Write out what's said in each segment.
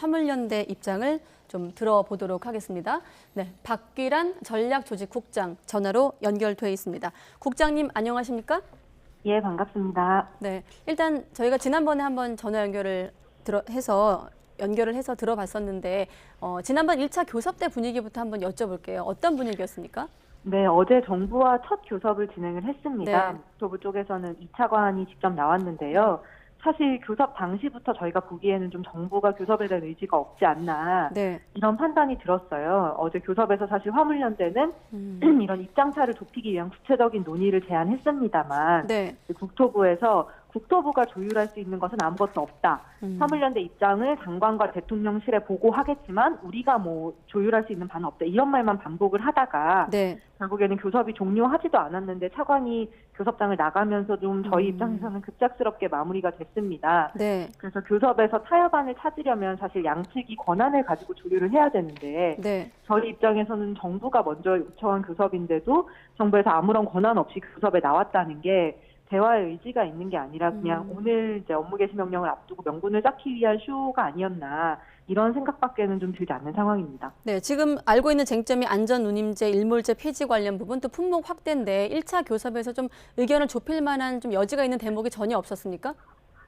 화물연대 입장을 좀 들어보도록 하겠습니다. 네, 박귀란 전략조직국장 전화로 연결돼 있습니다. 국장님 안녕하십니까? 예, 반갑습니다. 네, 일단 저희가 지난번에 한번 전화 연결을 해서 들어봤었는데 지난번 1차 교섭 때 분위기부터 한번 여쭤볼게요. 어떤 분위기였습니까? 네, 어제 정부와 첫 교섭을 진행을 했습니다. 네. 국토부 쪽에서는 2차 과안이 직접 나왔는데요. 사실 교섭 당시부터 저희가 보기에는 좀 정부가 교섭에 대한 의지가 없지 않나 네. 이런 판단이 들었어요. 어제 교섭에서 사실 화물연대는 이런 입장차를 좁히기 위한 구체적인 논의를 제안했습니다만 네. 국토부에서 국토부가 조율할 수 있는 것은 아무것도 없다. 화물연대 입장을 장관과 대통령실에 보고하겠지만 우리가 뭐 조율할 수 있는 바는 없다. 이런 말만 반복을 하다가 네. 결국에는 교섭이 종료하지도 않았는데 차관이 교섭장을 나가면서 좀 저희 입장에서는 급작스럽게 마무리가 됐습니다. 네. 그래서 교섭에서 타협안을 찾으려면 사실 양측이 권한을 가지고 조율을 해야 되는데 네. 저희 입장에서는 정부가 먼저 요청한 교섭인데도 정부에서 아무런 권한 없이 교섭에 나왔다는 게 대화의 의지가 있는 게 아니라 그냥 오늘 이제 업무 개시 명령을 앞두고 명분을 쌓기 위한 쇼가 아니었나 이런 생각밖에는 좀 들지 않는 상황입니다. 네, 지금 알고 있는 쟁점이 안전운임제, 일몰제 폐지 관련 부분 또 품목 확대인데 1차 교섭에서 좀 의견을 좁힐 만한 좀 여지가 있는 대목이 전혀 없었습니까?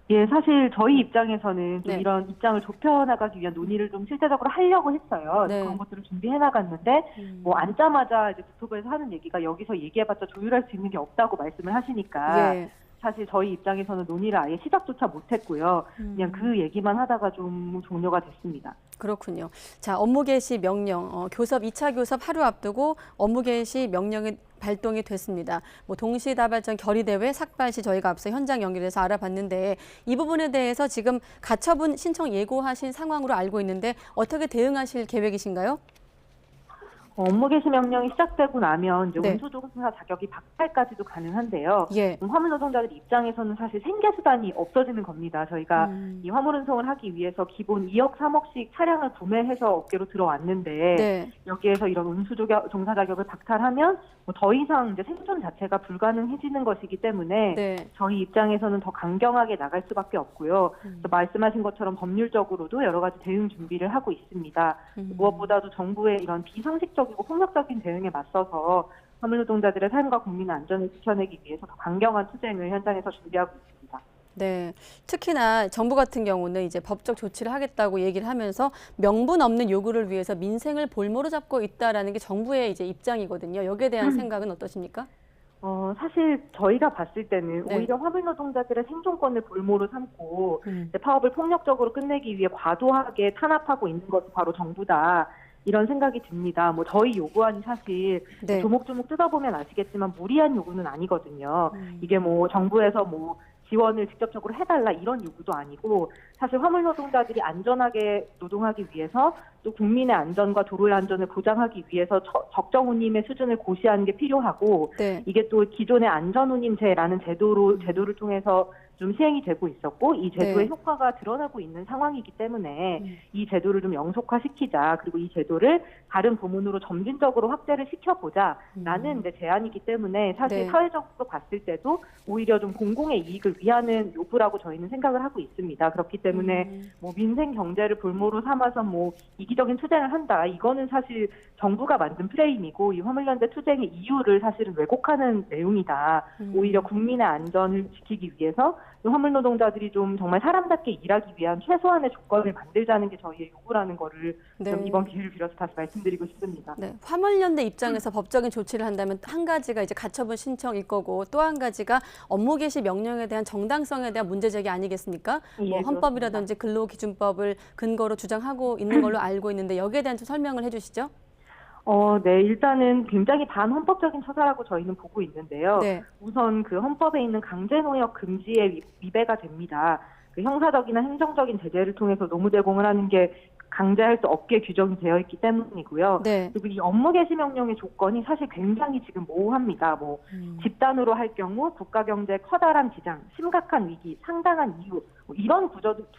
예, 사실 저희 입장에서는 좀 네. 이런 입장을 좁혀나가기 위한 논의를 좀 실제적으로 하려고 했어요. 네. 그런 것들을 준비해 나갔는데 뭐 앉자마자 이제 국토부에서 하는 얘기가 여기서 얘기해봤자 조율할 수 있는 게 없다고 말씀을 하시니까 예. 사실 저희 입장에서는 논의를 아예 시작조차 못했고요. 그냥 그 얘기만 하다가 좀 종료가 됐습니다. 그렇군요. 자, 업무 개시 명령, 교섭 2차 교섭 하루 앞두고 업무 개시 명령이 발동이 됐습니다. 뭐 동시다발적 결의대회 삭발 시 저희가 앞서 현장 연결해서 알아봤는데 이 부분에 대해서 지금 가처분 신청 예고하신 상황으로 알고 있는데 어떻게 대응하실 계획이신가요? 업무 개시 명령이 시작되고 나면 이제 네. 운수조사 자격이 박탈까지도 가능한데요. 예. 화물 노동자들 입장에서는 사실 생계 수단이 없어지는 겁니다. 저희가 이 화물 운송을 하기 위해서 기본 2억, 3억씩 차량을 구매해서 업계로 들어왔는데 네. 여기에서 이런 운수종사 자격을 박탈하면 뭐 더 이상 이제 생존 자체가 불가능해지는 것이기 때문에 네. 저희 입장에서는 더 강경하게 나갈 수밖에 없고요. 그래서 말씀하신 것처럼 법률적으로도 여러 가지 대응 준비를 하고 있습니다. 무엇보다도 정부의 이런 비상식적이고 폭력적인 대응에 맞서서 화물 노동자들의 삶과 국민 안전을 지켜내기 위해서 더 강경한 투쟁을 현장에서 준비하고 있습니다. 네. 특히나 정부 같은 경우는 이제 법적 조치를 하겠다고 얘기를 하면서 명분 없는 요구를 위해서 민생을 볼모로 잡고 있다라는 게 정부의 이제 입장이거든요. 여기에 대한 생각은 어떠십니까? 사실 저희가 봤을 때는 네. 오히려 화물 노동자들의 생존권을 볼모로 삼고 이제 파업을 폭력적으로 끝내기 위해 과도하게 탄압하고 있는 것이 바로 정부다. 이런 생각이 듭니다. 뭐 저희 요구안이 사실 네. 조목조목 뜯어보면 아시겠지만 무리한 요구는 아니거든요. 이게 뭐 정부에서 뭐 지원을 직접적으로 해달라 이런 요구도 아니고 사실 화물 노동자들이 안전하게 노동하기 위해서 또 국민의 안전과 도로의 안전을 보장하기 위해서 적정 운임의 수준을 고시하는 게 필요하고 네. 이게 또 기존의 안전운임제라는 제도를 통해서 좀 시행이 되고 있었고 이 제도의 네. 효과가 드러나고 있는 상황이기 때문에 이 제도를 좀 영속화시키자 그리고 이 제도를 다른 부문으로 점진적으로 확대를 시켜보자라는 이제 제안이기 때문에 사실 네. 사회적으로 봤을 때도 오히려 좀 공공의 이익을 위하는 요구라고 저희는 생각을 하고 있습니다. 그렇기 때문에 뭐 민생 경제를 볼모로 삼아서 뭐 이기적인 투쟁을 한다 이거는 사실 정부가 만든 프레임이고 이 화물연대 투쟁의 이유를 사실은 왜곡하는 내용이다. 오히려 국민의 안전을 지키기 위해서 화물 노동자들이 좀 정말 사람답게 일하기 위한 최소한의 조건을 만들자는 게 저희의 요구라는 거를 네. 좀 이번 기회를 빌어서 다시 말씀드리고 싶습니다. 네, 화물연대 입장에서 법적인 조치를 한다면 한 가지가 이제 가처분 신청일 거고 또 한 가지가 업무 개시 명령에 대한 정당성에 대한 문제 제기 아니겠습니까? 예, 뭐 헌법이라든지 근로기준법을 근거로 주장하고 있는 걸로 알고 있는데 여기에 대한 좀 설명을 해주시죠. 네, 일단은 굉장히 반헌법적인 처사라고 저희는 보고 있는데요. 네. 우선 그 헌법에 있는 강제노역 금지에 위배가 됩니다. 그 형사적이나 행정적인 제재를 통해서 노무 제공을 하는 게 강제할 수 없게 규정이 되어 있기 때문이고요. 네. 그리고 이 업무 개시 명령의 조건이 사실 굉장히 지금 모호합니다. 뭐 집단으로 할 경우 국가 경제에 커다란 지장, 심각한 위기, 상당한 이유 뭐 이런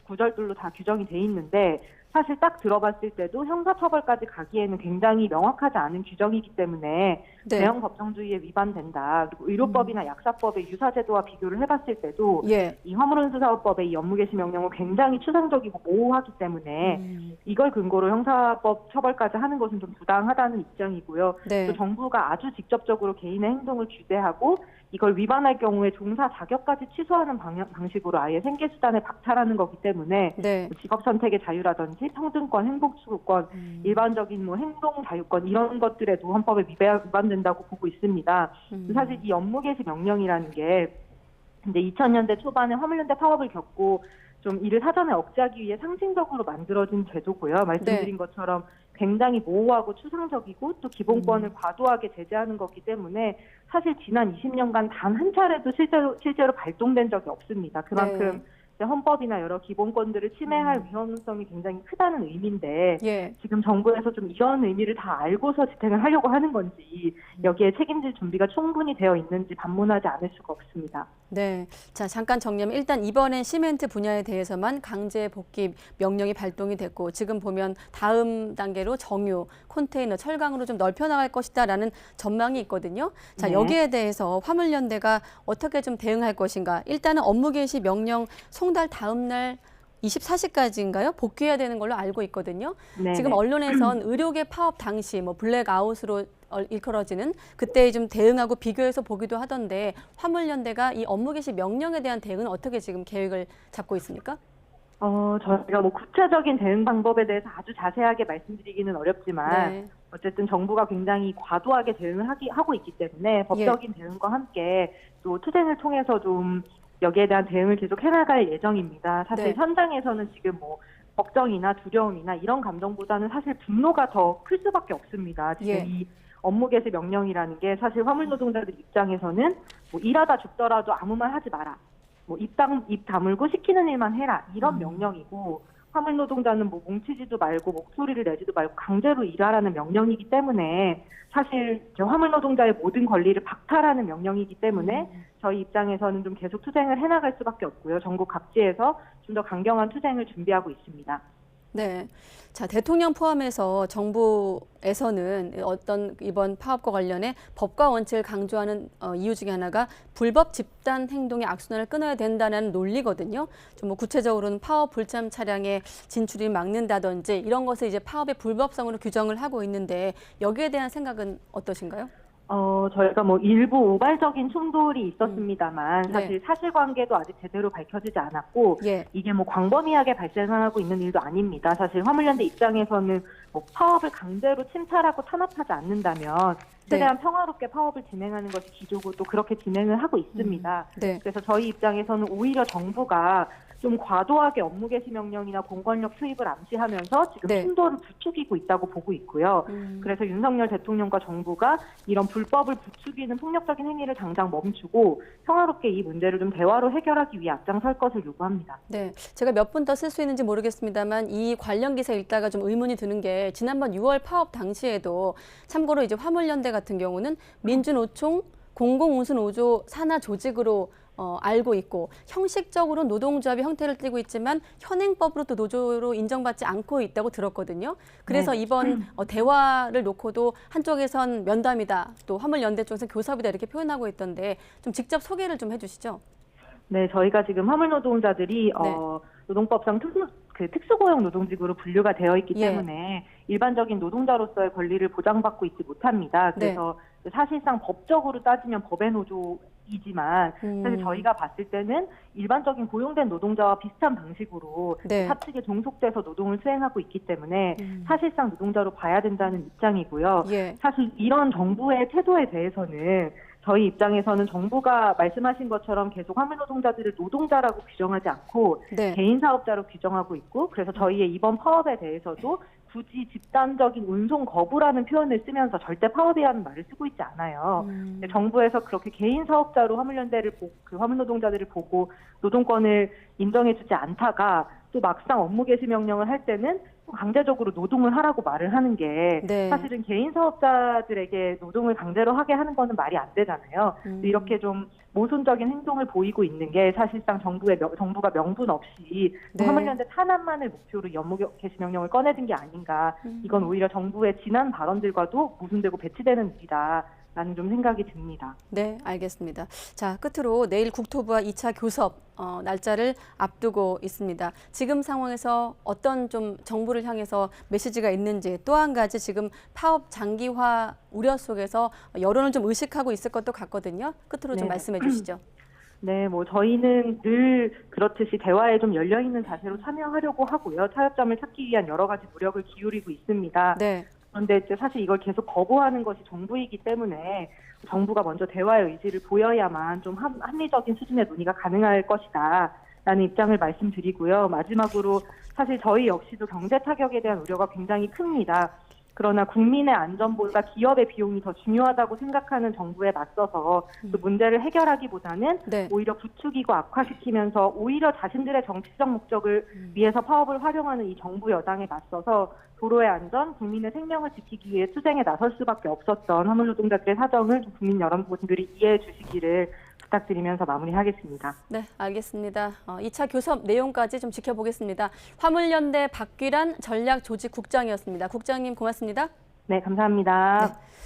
구절들로 다 규정이 돼 있는데 사실 딱 들어봤을 때도 형사처벌까지 가기에는 굉장히 명확하지 않은 규정이기 때문에 네. 대형 법정주의에 위반된다. 그리고 의료법이나 약사법의 유사제도와 비교를 해봤을 때도 예. 이 화물운수사업법의 이 업무개시 명령은 굉장히 추상적이고 모호하기 때문에 이걸 근거로 형사법 처벌까지 하는 것은 좀 부당하다는 입장이고요. 네. 또 정부가 아주 직접적으로 개인의 행동을 규제하고 이걸 위반할 경우에 종사 자격까지 취소하는 방식으로 아예 생계수단을 박탈하는 거기 때문에 네. 직업 선택의 자유라든지 평등권, 행복추구권, 일반적인 뭐 행동 자유권 이런 것들에도 헌법에 위반된다고 보고 있습니다. 사실 이 업무 개시 명령이라는 게 이제 2000년대 초반에 화물연대 파업을 겪고 좀 이를 사전에 억제하기 위해 상징적으로 만들어진 제도고요. 말씀드린 것처럼 굉장히 모호하고 추상적이고 또 기본권을 과도하게 제재하는 거기 때문에 사실 지난 20년간 단 한 차례도 실제로 발동된 적이 없습니다. 그만큼 이제 헌법이나 여러 기본권들을 침해할 위험성이 굉장히 크다는 의미인데 예. 지금 정부에서 좀 이런 의미를 다 알고서 집행을 하려고 하는 건지 여기에 책임질 준비가 충분히 되어 있는지 반문하지 않을 수가 없습니다. 네. 자, 잠깐 정리하면 일단 이번엔 시멘트 분야에 대해서만 강제 복귀 명령이 발동이 됐고 지금 보면 다음 단계로 정유, 컨테이너, 철강으로 좀 넓혀나갈 것이다라는 전망이 있거든요. 자, 네. 여기에 대해서 화물연대가 어떻게 좀 대응할 것인가. 일단은 업무 개시 명령 송달 다음 날 24시까지인가요? 복귀해야 되는 걸로 알고 있거든요. 네네. 지금 언론에선 의료계 파업 당시 뭐 블랙아웃으로 일컬어지는 그때 좀 대응하고 비교해서 보기도 하던데 화물연대가 이 업무 개시 명령에 대한 대응은 어떻게 지금 계획을 잡고 있습니까? 저희가 뭐 구체적인 대응 방법에 대해서 아주 자세하게 말씀드리기는 어렵지만 네. 어쨌든 정부가 굉장히 과도하게 대응을 하고 있기 때문에 법적인 대응과 함께 또 투쟁을 통해서 좀 여기에 대한 대응을 계속 해나갈 예정입니다. 사실 네. 현장에서는 지금 뭐 걱정이나 두려움이나 이런 감정보다는 사실 분노가 더 클 수밖에 없습니다. 지금 예. 이 업무 개시 명령이라는 게 사실 화물 노동자들 입장에서는 뭐 일하다 죽더라도 아무 말 하지 마라. 뭐 입 다물고 시키는 일만 해라. 이런 명령이고 화물 노동자는 뭐 뭉치지도 말고 목소리를 내지도 말고 강제로 일하라는 명령이기 때문에 사실 화물 노동자의 모든 권리를 박탈하는 명령이기 때문에 저희 입장에서는 좀 계속 투쟁을 해나갈 수밖에 없고요. 전국 각지에서 좀 더 강경한 투쟁을 준비하고 있습니다. 네. 자, 대통령 포함해서 정부에서는 어떤 이번 파업과 관련해 법과 원칙을 강조하는 이유 중에 하나가 불법 집단 행동의 악순환을 끊어야 된다는 논리거든요. 좀 뭐 구체적으로는 파업 불참 차량의 진출을 막는다든지 이런 것을 이제 파업의 불법성으로 규정을 하고 있는데 여기에 대한 생각은 어떠신가요? 저희가 뭐 일부 우발적인 충돌이 있었습니다만 네. 사실 사실관계도 아직 제대로 밝혀지지 않았고 예. 이게 뭐 광범위하게 발생하고 있는 일도 아닙니다. 사실 화물연대 입장에서는 뭐 파업을 강제로 침탈하고 탄압하지 않는다면 최대한 평화롭게 파업을 진행하는 것이 기조고 또 그렇게 진행을 하고 있습니다. 네. 그래서 저희 입장에서는 오히려 정부가 좀 과도하게 업무 개시 명령이나 공권력 투입을 암시하면서 지금 네. 충돌을 부추기고 있다고 보고 있고요. 그래서 윤석열 대통령과 정부가 이런 불법을 부추기는 폭력적인 행위를 당장 멈추고 평화롭게 이 문제를 좀 대화로 해결하기 위해 앞장설 것을 요구합니다. 네, 제가 몇 분 더 쓸 수 있는지 모르겠습니다만 이 관련 기사 읽다가 좀 의문이 드는 게 지난번 6월 파업 당시에도 참고로 이제 화물연대 같은 경우는 민주노총 공공운수노조 산하 조직으로 알고 있고 형식적으로 노동조합의 형태를 띠고 있지만 현행법으로 또 노조로 인정받지 않고 있다고 들었거든요. 그래서 네. 이번 대화를 놓고도 한쪽에선 면담이다, 또 화물연대 쪽에서는 교섭이다 이렇게 표현하고 있던데 좀 직접 소개를 좀 해주시죠. 네, 저희가 지금 화물 노동자들이 노동법상 특수고용 노동직으로 분류가 되어 있기 예. 때문에 일반적인 노동자로서의 권리를 보장받고 있지 못합니다. 그래서 사실상 법적으로 따지면 법의 노조이지만 사실 저희가 봤을 때는 일반적인 고용된 노동자와 비슷한 방식으로 네. 사측에 종속돼서 노동을 수행하고 있기 때문에 사실상 노동자로 봐야 된다는 입장이고요. 예. 사실 이런 정부의 태도에 대해서는 저희 입장에서는 정부가 말씀하신 것처럼 계속 화물 노동자들을 노동자라고 규정하지 않고 네. 개인 사업자로 규정하고 있고 그래서 저희의 이번 파업에 대해서도 굳이 집단적인 운송 거부라는 표현을 쓰면서 절대 파업이라는 말을 쓰고 있지 않아요. 정부에서 그렇게 개인 사업자로 화물연대를 화물 노동자들을 보고 노동권을 인정해주지 않다가 또 막상 업무 개시 명령을 할 때는 강제적으로 노동을 하라고 말을 하는 게 네. 사실은 개인 사업자들에게 노동을 강제로 하게 하는 거는 말이 안 되잖아요. 이렇게 좀 모순적인 행동을 보이고 있는 게 사실상 정부가 명분 없이 네. 화물연대 탄압만을 목표로 이 업무 개시 명령을 꺼내든 게 아닌가. 이건 오히려 정부의 지난 발언들과도 모순되고 배치되는 일이다라는 좀 생각이 듭니다. 네, 알겠습니다. 자, 끝으로 내일 국토부와 2차 교섭 날짜를 앞두고 있습니다. 지금 상황에서 어떤 좀 정부를 향해서 메시지가 있는지, 또 한 가지 지금 파업 장기화 우려 속에서 여론을 좀 의식하고 있을 것도 같거든요. 끝으로 좀 네. 말씀해 주시죠. 네, 저희는 늘 그렇듯이 대화에 좀 열려있는 자세로 참여하려고 하고요. 타협점을 찾기 위한 여러 가지 노력을 기울이고 있습니다. 네. 그런데 이제 사실 이걸 계속 거부하는 것이 정부이기 때문에 정부가 먼저 대화의 의지를 보여야만 좀 합리적인 수준의 논의가 가능할 것이다 라는 입장을 말씀드리고요. 마지막으로 사실 저희 역시도 경제 타격에 대한 우려가 굉장히 큽니다. 그러나 국민의 안전보다 기업의 비용이 더 중요하다고 생각하는 정부에 맞서서 그 문제를 해결하기보다는 네. 오히려 부추기고 악화시키면서 오히려 자신들의 정치적 목적을 위해서 파업을 활용하는 이 정부 여당에 맞서서 도로의 안전, 국민의 생명을 지키기 위해 투쟁에 나설 수밖에 없었던 화물노동자들의 사정을 좀 국민 여러분들이 이해해 주시기를 부탁드리면서 마무리하겠습니다. 네, 알겠습니다. 2차 교섭 내용까지 좀 지켜보겠습니다. 화물연대 박귀란 전략조직국장이었습니다. 국장님 고맙습니다. 네, 감사합니다. 네.